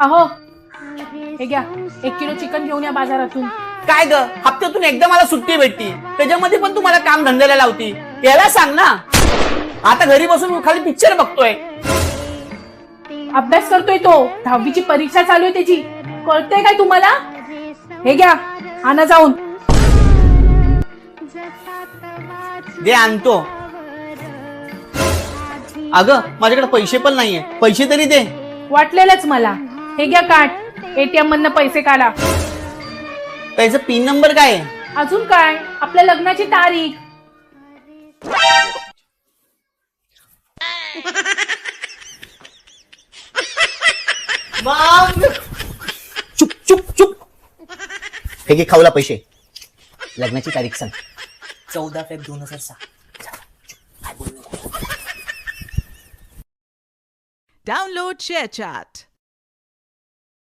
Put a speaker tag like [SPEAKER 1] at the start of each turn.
[SPEAKER 1] अहो हे घ्या 1 किलो चिकन घेऊन या बाजारातून.
[SPEAKER 2] काय ग, हप्त्यातून एकदा मला सुट्टी भेटती, त्याच्यामध्ये पण तू मला काम धंद्याला लावती. याला सांग ना, आता घरी बसून खाली पिक्चर बघतोय.
[SPEAKER 1] अभ्यास करतोय तो, 10वीची परीक्षा चालू आहे त्याची, कळतंय काय तुम्हाला? हे घ्या आणा जाऊन.
[SPEAKER 2] दे आणतो. अगं माझ्याकडे पैसे पण नाहीये, पैसे तरी दे.
[SPEAKER 1] वाटलेलंच मला. हे घ्या कार्ड, एटीएम मधनं पैसे काढा.
[SPEAKER 2] त्याचा पिन नंबर काय आहे?
[SPEAKER 1] अजून काय, आपल्या लग्नाची तारीख.
[SPEAKER 2] चुप चुप चुप. हे घे खाऊला पैसे. लग्नाची तारीख सांग. 14 फेब्रुवारी 2006.
[SPEAKER 3] Download ShareChat.